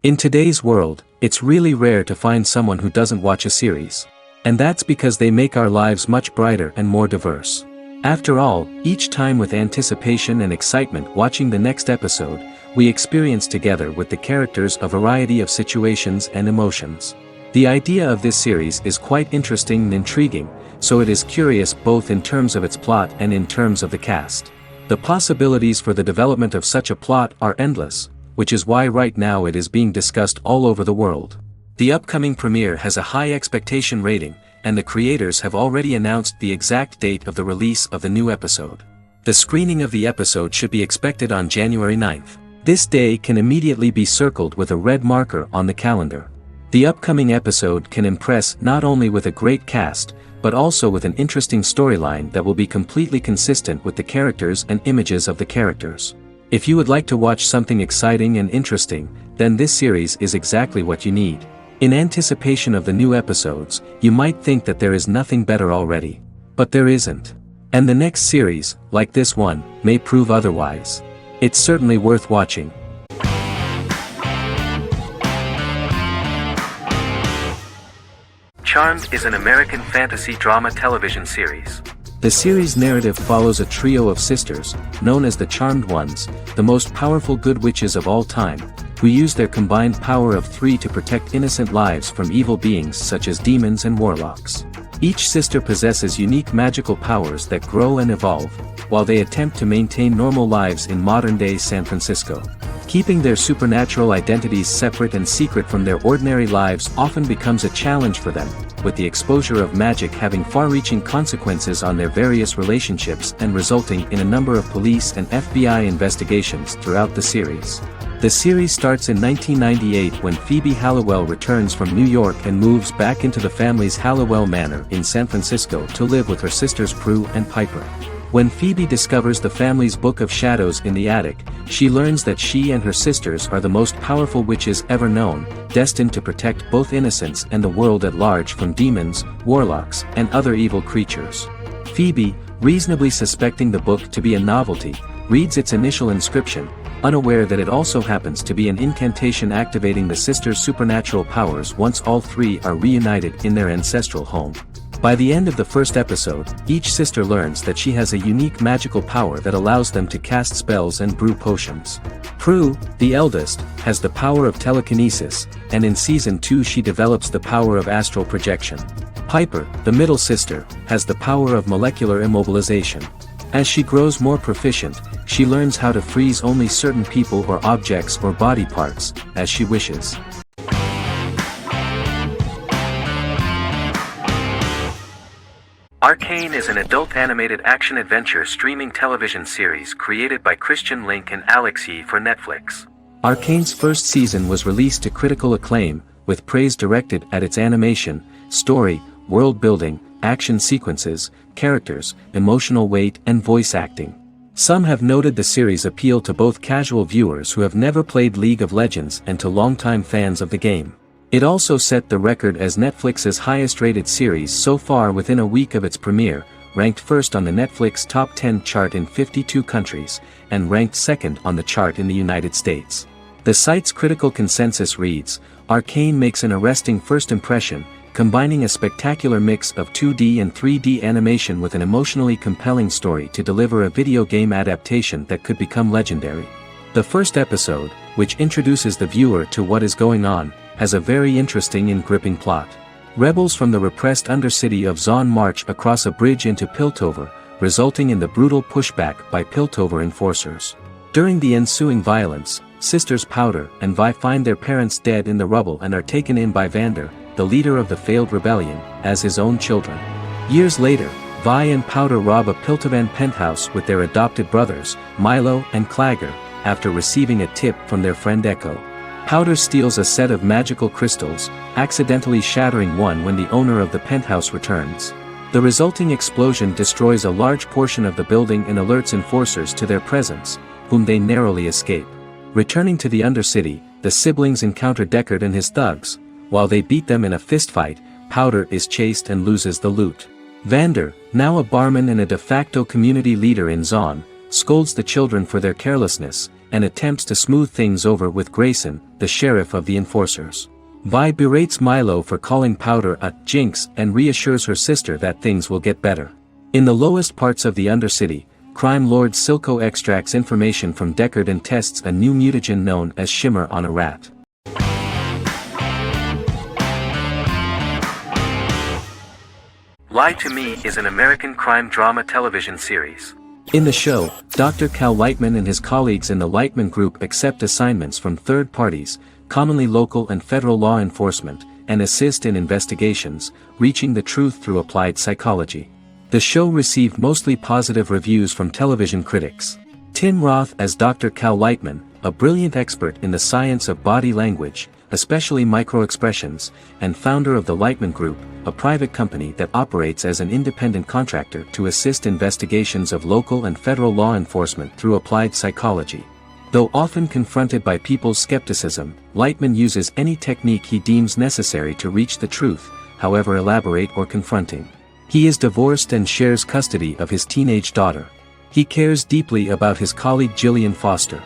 In today's world, it's really rare to find someone who doesn't watch a series. And that's because they make our lives much brighter and more diverse. After all, each time with anticipation and excitement watching the next episode, we experience together with the characters a variety of situations and emotions. The idea of this series is quite interesting and intriguing, so it is curious both in terms of its plot and in terms of the cast. The possibilities for the development of such a plot are endless, which is why right now it is being discussed all over the world. The upcoming premiere has a high expectation rating, and the creators have already announced the exact date of the release of the new episode. The screening of the episode should be expected on January 9th. This day can immediately be circled with a red marker on the calendar. The upcoming episode can impress not only with a great cast, but also with an interesting storyline that will be completely consistent with the characters and images of the characters. If you would like to watch something exciting and interesting, then this series is exactly what you need. In anticipation of the new episodes, you might think that there is nothing better already. But there isn't. And the next series, like this one, may prove otherwise. It's certainly worth watching. Charmed is an American fantasy drama television series. The series' narrative follows a trio of sisters, known as the Charmed Ones, the most powerful good witches of all time, who use their combined power of 3 to protect innocent lives from evil beings such as demons and warlocks. Each sister possesses unique magical powers that grow and evolve, while they attempt to maintain normal lives in modern-day San Francisco. Keeping their supernatural identities separate and secret from their ordinary lives often becomes a challenge for them, with the exposure of magic having far-reaching consequences on their various relationships and resulting in a number of police and FBI investigations throughout the series. The series starts in 1998 when Phoebe Halliwell returns from New York and moves back into the family's Halliwell Manor in San Francisco to live with her sisters Prue and Piper. When Phoebe discovers the family's Book of Shadows in the attic, she learns that she and her sisters are the most powerful witches ever known, destined to protect both innocents and the world at large from demons, warlocks, and other evil creatures. Phoebe, reasonably suspecting the book to be a novelty, reads its initial inscription, unaware that it also happens to be an incantation activating the sisters' supernatural powers once all three are reunited in their ancestral home. By the end of the first episode, each sister learns that she has a unique magical power that allows them to cast spells and brew potions. Prue, the eldest, has the power of telekinesis, and in Season 2 she develops the power of astral projection. Piper, the middle sister, has the power of molecular immobilization. As she grows more proficient, she learns how to freeze only certain people or objects or body parts, as she wishes. Arcane is an adult animated action-adventure streaming television series created by Christian Link and Alex Yee for Netflix. Arcane's first season was released to critical acclaim, with praise directed at its animation, story, world-building, action sequences, characters, emotional weight and voice acting. Some have noted the series' appeal to both casual viewers who have never played League of Legends and to longtime fans of the game. It also set the record as Netflix's highest-rated series so far within a week of its premiere, ranked first on the Netflix Top 10 chart in 52 countries, and ranked second on the chart in the United States. The site's critical consensus reads, "Arcane makes an arresting first impression, combining a spectacular mix of 2D and 3D animation with an emotionally compelling story to deliver a video game adaptation that could become legendary." The first episode, which introduces the viewer to what is going on, has a very interesting and gripping plot. Rebels from the repressed undercity of Zon march across a bridge into Piltover, resulting in the brutal pushback by Piltover enforcers. During the ensuing violence, sisters Powder and Vi find their parents dead in the rubble and are taken in by Vander, the leader of the failed rebellion, as his own children. Years later, Vi and Powder rob a Piltovan penthouse with their adopted brothers, Milo and Clagger, after receiving a tip from their friend Echo. Powder steals a set of magical crystals, accidentally shattering one when the owner of the penthouse returns. The resulting explosion destroys a large portion of the building and alerts enforcers to their presence, whom they narrowly escape. Returning to the Undercity, the siblings encounter Deckard and his thugs. While they beat them in a fistfight, Powder is chased and loses the loot. Vander, now a barman and a de facto community leader in Zon, scolds the children for their carelessness, and attempts to smooth things over with Grayson, the sheriff of the enforcers. Vi berates Milo for calling Powder a jinx and reassures her sister that things will get better. In the lowest parts of the Undercity, crime lord Silco extracts information from Deckard and tests a new mutagen known as Shimmer on a rat. Lie to Me is an American crime drama television series. In the show, Dr. Cal Lightman and his colleagues in the Lightman Group accept assignments from third parties, commonly local and federal law enforcement, and assist in investigations, reaching the truth through applied psychology. The show received mostly positive reviews from television critics. Tim Roth as Dr. Cal Lightman, a brilliant expert in the science of body language, especially microexpressions, and founder of the Lightman Group, a private company that operates as an independent contractor to assist investigations of local and federal law enforcement through applied psychology. Though often confronted by people's skepticism, Lightman uses any technique he deems necessary to reach the truth, however elaborate or confronting. He is divorced and shares custody of his teenage daughter. He cares deeply about his colleague Gillian Foster.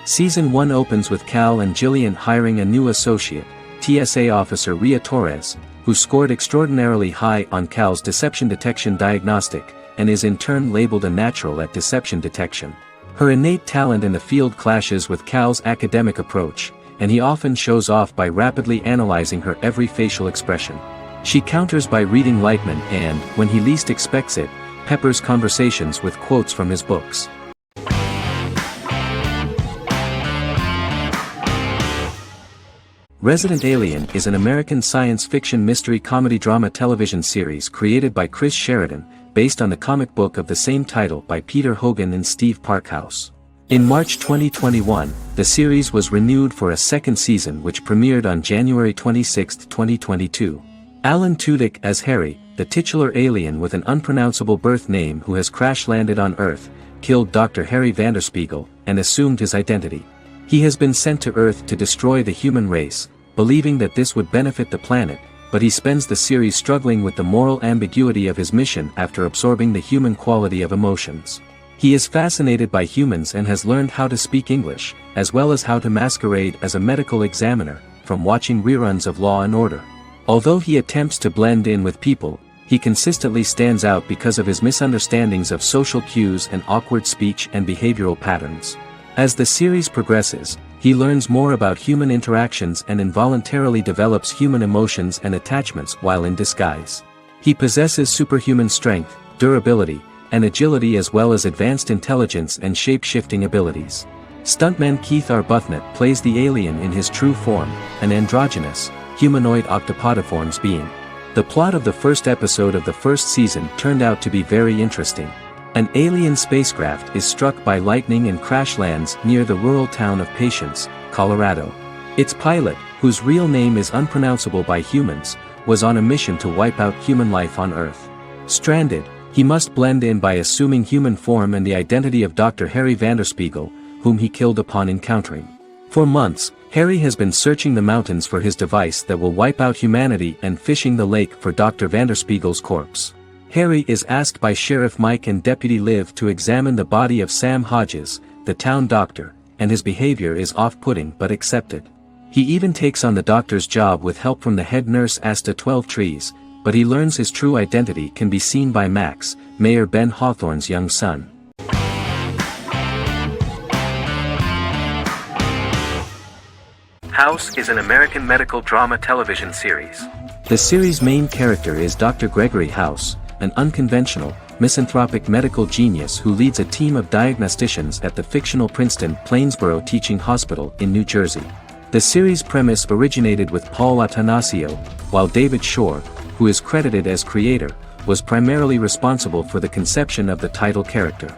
Season 1 opens with Cal and Gillian hiring a new associate, TSA officer Rhea Torres, who scored extraordinarily high on Cal's deception detection diagnostic, and is in turn labeled a natural at deception detection. Her innate talent in the field clashes with Cal's academic approach, and he often shows off by rapidly analyzing her every facial expression. She counters by reading Lightman and, when he least expects it, peppers conversations with quotes from his books. Resident Alien is an American science fiction mystery comedy drama television series created by Chris Sheridan, based on the comic book of the same title by Peter Hogan and Steve Parkhouse. In March 2021, the series was renewed for a second season which premiered on January 26, 2022. Alan Tudyk as Harry, the titular alien with an unpronounceable birth name who has crash-landed on Earth, killed Dr. Harry Vanderspiegel, and assumed his identity. He has been sent to Earth to destroy the human race, believing that this would benefit the planet, but he spends the series struggling with the moral ambiguity of his mission after absorbing the human quality of emotions. He is fascinated by humans and has learned how to speak English, as well as how to masquerade as a medical examiner, from watching reruns of Law and Order. Although he attempts to blend in with people, he consistently stands out because of his misunderstandings of social cues and awkward speech and behavioral patterns. As the series progresses, he learns more about human interactions and involuntarily develops human emotions and attachments while in disguise. He possesses superhuman strength, durability, and agility as well as advanced intelligence and shape-shifting abilities. Stuntman Keith Arbuthnot plays the alien in his true form, an androgynous, humanoid octopodiforms being. The plot of the first episode of the first season turned out to be very interesting. An alien spacecraft is struck by lightning and crash lands near the rural town of Patience, Colorado. Its pilot, whose real name is unpronounceable by humans, was on a mission to wipe out human life on Earth. Stranded, he must blend in by assuming human form and the identity of Dr. Harry Vanderspiegel, whom he killed upon encountering. For months, Harry has been searching the mountains for his device that will wipe out humanity and fishing the lake for Dr. Vanderspiegel's corpse. Harry is asked by Sheriff Mike and Deputy Liv to examine the body of Sam Hodges, the town doctor, and his behavior is off-putting but accepted. He even takes on the doctor's job with help from the head nurse Asta 12 Trees, but he learns his true identity can be seen by Max, Mayor Ben Hawthorne's young son. House is an American medical drama television series. The series' main character is Dr. Gregory House, an unconventional, misanthropic medical genius who leads a team of diagnosticians at the fictional Princeton Plainsboro Teaching Hospital in New Jersey. The series' premise originated with Paul Attanasio, while David Shore, who is credited as creator, was primarily responsible for the conception of the title character.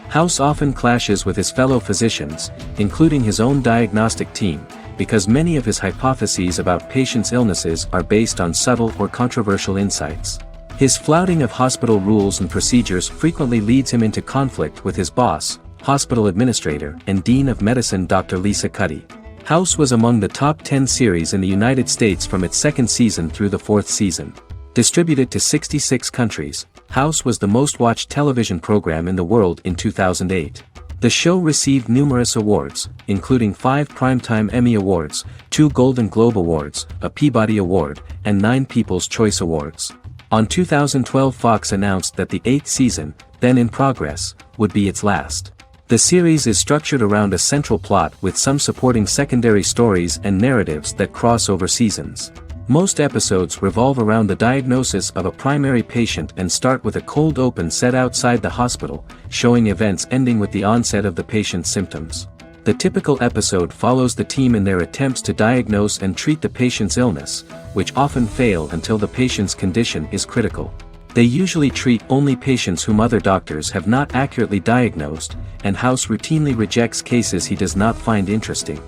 House often clashes with his fellow physicians, including his own diagnostic team, because many of his hypotheses about patients' illnesses are based on subtle or controversial insights. His flouting of hospital rules and procedures frequently leads him into conflict with his boss, hospital administrator and dean of medicine Dr. Lisa Cuddy. House was among the top 10 series in the United States from its second season through the fourth season. Distributed to 66 countries, House was the most watched television program in the world in 2008. The show received numerous awards, including 5 Primetime Emmy Awards, 2 Golden Globe Awards, a Peabody Award, and 9 People's Choice Awards. On 2012, Fox announced that the 8th season, then in progress, would be its last. The series is structured around a central plot with some supporting secondary stories and narratives that cross over seasons. Most episodes revolve around the diagnosis of a primary patient and start with a cold open set outside the hospital, showing events ending with the onset of the patient's symptoms. The typical episode follows the team in their attempts to diagnose and treat the patient's illness, which often fail until the patient's condition is critical. They usually treat only patients whom other doctors have not accurately diagnosed, and House routinely rejects cases he does not find interesting.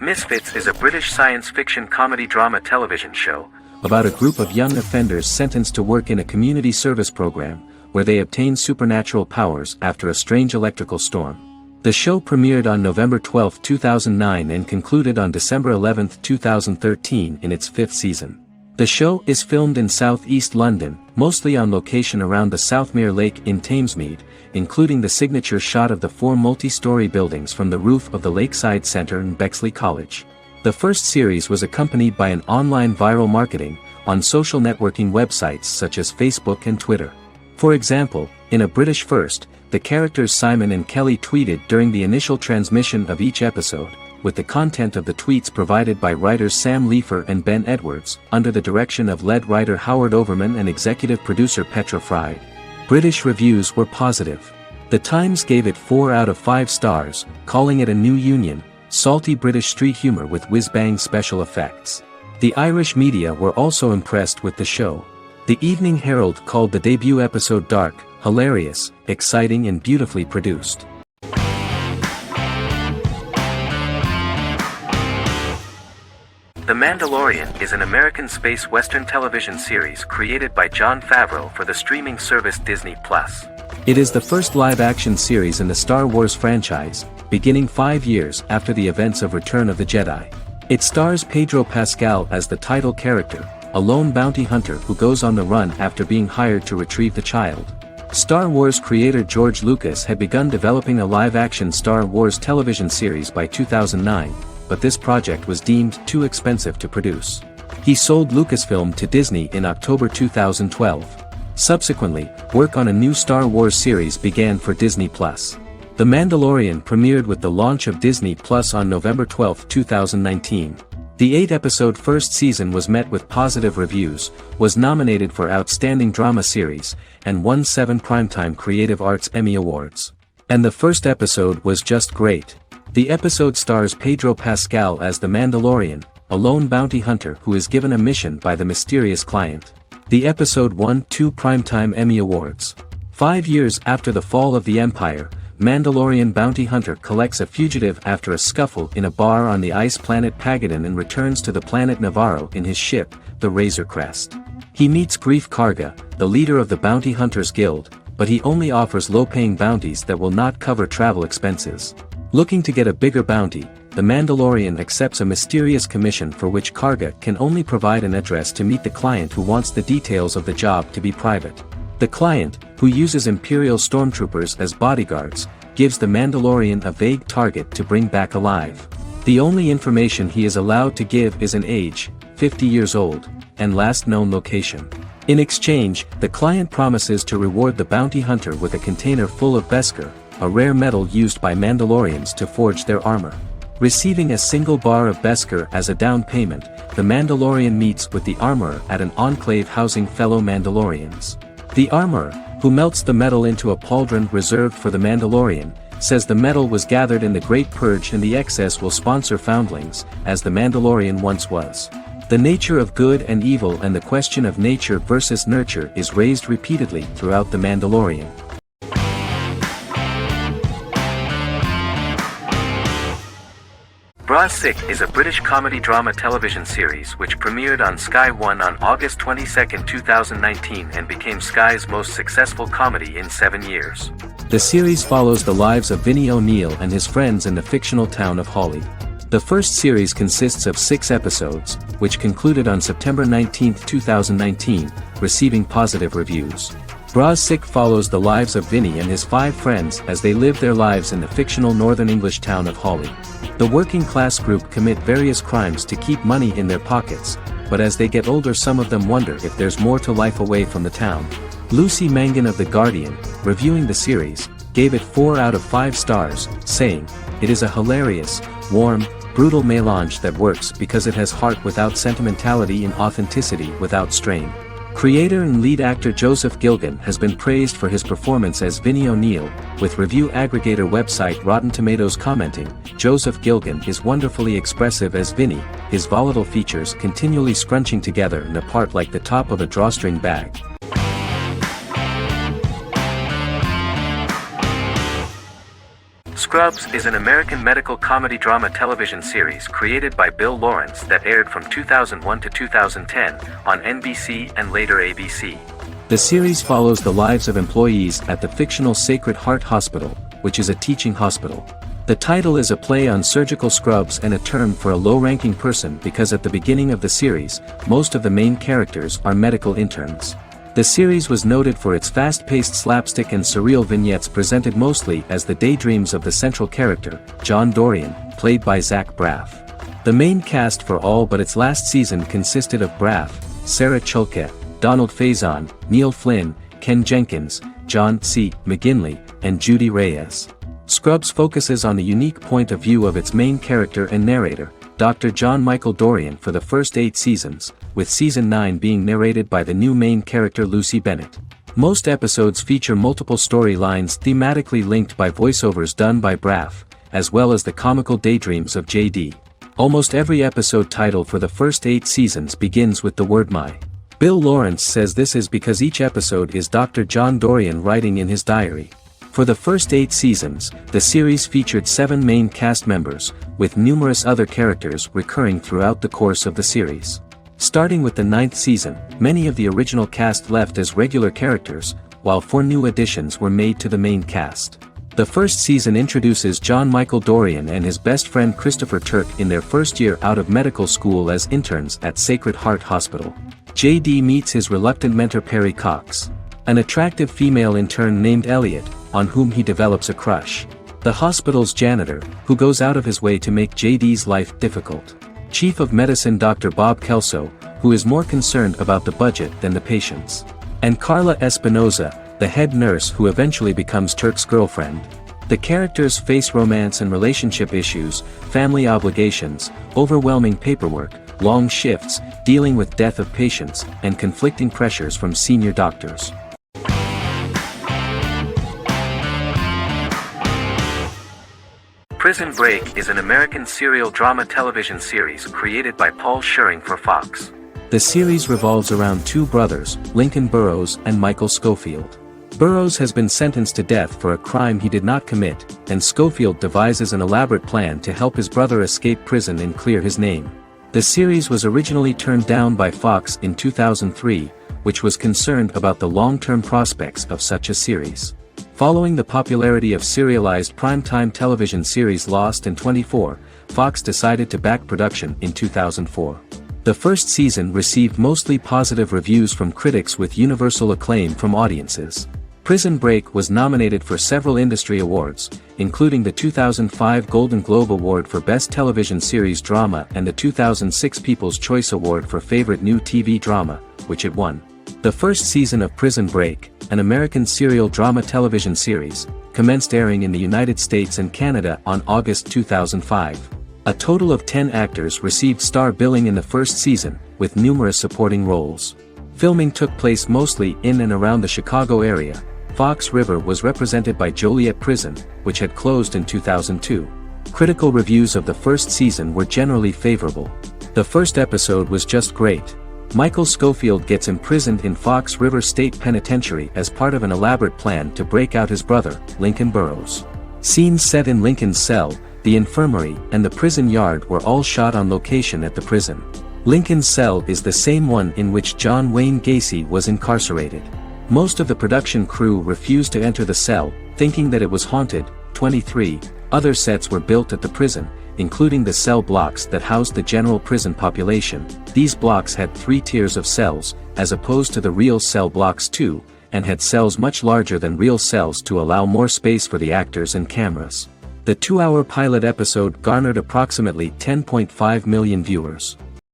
Misfits is a British science fiction comedy drama television show about a group of young offenders sentenced to work in a community service program, where they obtain supernatural powers after a strange electrical storm. The show premiered on November 12, 2009 and concluded on December 11, 2013 in its 5th season. The show is filmed in southeast London, mostly on location around the Southmere Lake in Thamesmead, including the signature shot of the 4 multi-story buildings from the roof of the Lakeside Centre in Bexley College. The first series was accompanied by an online viral marketing on social networking websites such as Facebook and Twitter. For example, in a British first, the characters Simon and Kelly tweeted during the initial transmission of each episode, with the content of the tweets provided by writers Sam Leifer and Ben Edwards, under the direction of lead writer Howard Overman and executive producer Petra Fried. British reviews were positive. The Times gave it 4 out of 5 stars, calling it a new union, salty British street humor with whiz-bang special effects. The Irish media were also impressed with the show. The Evening Herald called the debut episode dark, hilarious, exciting and beautifully produced. The Mandalorian is an American space western television series created by Jon Favreau for the streaming service Disney+. It is the first live-action series in the Star Wars franchise, beginning 5 years after the events of Return of the Jedi. It stars Pedro Pascal as the title character, a lone bounty hunter who goes on the run after being hired to retrieve the child. Star Wars creator George Lucas had begun developing a live-action Star Wars television series by 2009, but this project was deemed too expensive to produce. He sold Lucasfilm to Disney in October 2012. Subsequently, work on a new Star Wars series began for Disney+. The Mandalorian premiered with the launch of Disney+ on November 12, 2019. The 8-episode first season was met with positive reviews, was nominated for Outstanding Drama Series, and won 7 Primetime Creative Arts Emmy Awards. And the first episode was just great. The episode stars Pedro Pascal as the Mandalorian, a lone bounty hunter who is given a mission by the mysterious client. The episode won 2 Primetime Emmy Awards. 5 years after the fall of the Empire, Mandalorian bounty hunter collects a fugitive after a scuffle in a bar on the ice planet Pagadan and returns to the planet Navarro in his ship, the Razor Crest. He meets Grief Karga, the leader of the Bounty Hunters Guild, but he only offers low-paying bounties that will not cover travel expenses. Looking to get a bigger bounty, the Mandalorian accepts a mysterious commission for which Karga can only provide an address to meet the client who wants the details of the job to be private. The client, who uses Imperial stormtroopers as bodyguards, gives the Mandalorian a vague target to bring back alive. The only information he is allowed to give is an age, 50 years old, and last known location. In exchange, the client promises to reward the bounty hunter with a container full of Beskar, a rare metal used by Mandalorians to forge their armor. Receiving a single bar of Beskar as a down payment, the Mandalorian meets with the armorer at an enclave housing fellow Mandalorians. The armorer, who melts the metal into a pauldron reserved for the Mandalorian, says the metal was gathered in the Great Purge and the excess will sponsor foundlings, as the Mandalorian once was. The nature of good and evil and the question of nature versus nurture is raised repeatedly throughout The Mandalorian. Bra Sick is a British comedy drama television series which premiered on Sky One on August 22, 2019 and became Sky's most successful comedy in 7 years. The series follows the lives of Vinnie O'Neill and his friends in the fictional town of Hawley. The first series consists of 6 episodes, which concluded on September 19, 2019, receiving positive reviews. Bras Sick follows the lives of Vinny and his 5 friends as they live their lives in the fictional Northern English town of Hawley. The working class group commit various crimes to keep money in their pockets, but as they get older some of them wonder if there's more to life away from the town. Lucy Mangan of The Guardian, reviewing the series, gave it 4 out of 5 stars, saying, "It is a hilarious, warm, brutal melange that works because it has heart without sentimentality and authenticity without strain." Creator and lead actor Joseph Gilgun has been praised for his performance as Vinny O'Neill, with review aggregator website Rotten Tomatoes commenting, "Joseph Gilgun is wonderfully expressive as Vinny, his volatile features continually scrunching together and apart like the top of a drawstring bag." Scrubs is an American medical comedy drama television series created by Bill Lawrence that aired from 2001 to 2010 on NBC and later ABC. The series follows the lives of employees at the fictional Sacred Heart Hospital, which is a teaching hospital. The title is a play on surgical scrubs and a term for a low-ranking person because at the beginning of the series, most of the main characters are medical interns. The series was noted for its fast-paced slapstick and surreal vignettes presented mostly as the daydreams of the central character, John Dorian, played by Zach Braff. The main cast for all but its last season consisted of Braff, Sarah Chulke, Donald Faison, Neil Flynn, Ken Jenkins, John C. McGinley, and Judy Reyes. Scrubs focuses on the unique point of view of its main character and narrator, Dr. John Michael Dorian for the first 8 seasons, with season 9 being narrated by the new main character Lucy Bennett. Most episodes feature multiple storylines thematically linked by voiceovers done by Braff, as well as the comical daydreams of JD. Almost every episode title for the first 8 seasons begins with the word "my." Bill Lawrence says this is because each episode is Dr. John Dorian writing in his diary. For the first 8 seasons, the series featured 7 main cast members, with numerous other characters recurring throughout the course of the series. Starting with the 9th season, many of the original cast left as regular characters, while 4 new additions were made to the main cast. The first season introduces John Michael Dorian and his best friend Christopher Turk in their first year out of medical school as interns at Sacred Heart Hospital. JD meets his reluctant mentor Perry Cox, an attractive female intern named Elliot, on whom he develops a crush. The hospital's janitor, who goes out of his way to make JD's life difficult. Chief of Medicine Dr. Bob Kelso, who is more concerned about the budget than the patients. And Carla Espinoza, the head nurse who eventually becomes Turk's girlfriend. The characters face romance and relationship issues, family obligations, overwhelming paperwork, long shifts, dealing with death of patients, and conflicting pressures from senior doctors. Prison Break is an American serial drama television series created by Paul Schering for Fox. The series revolves around 2 brothers, Lincoln Burrows and Michael Schofield. Burrows has been sentenced to death for a crime he did not commit, and Schofield devises an elaborate plan to help his brother escape prison and clear his name. The series was originally turned down by Fox in 2003, which was concerned about the long-term prospects of such a series. Following the popularity of serialized primetime television series Lost and 24, Fox decided to back production in 2004. The first season received mostly positive reviews from critics with universal acclaim from audiences. Prison Break was nominated for several industry awards, including the 2005 Golden Globe Award for Best Television Series Drama and the 2006 People's Choice Award for Favorite New TV Drama, which it won. The first season of Prison Break, an American serial drama television series, commenced airing in the United States and Canada on August 2005. A total of 10 actors received star billing in the first season, with numerous supporting roles. Filming took place mostly in and around the Chicago area. Fox River was represented by Joliet Prison, which had closed in 2002. Critical reviews of the first season were generally favorable. The first episode was just great. Michael Schofield gets imprisoned in Fox River State Penitentiary as part of an elaborate plan to break out his brother, Lincoln Burrows. Scenes set in Lincoln's cell, the infirmary, and the prison yard were all shot on location at the prison. Lincoln's cell is the same one in which John Wayne Gacy was incarcerated. Most of the production crew refused to enter the cell, thinking that it was haunted. 23 other sets were built at the prison, including the cell blocks that housed the general prison population. These blocks had 3 tiers of cells, as opposed to the real cell blocks 2, and had cells much larger than real cells to allow more space for the actors and cameras. The 2-hour pilot episode garnered approximately 10.5 million viewers.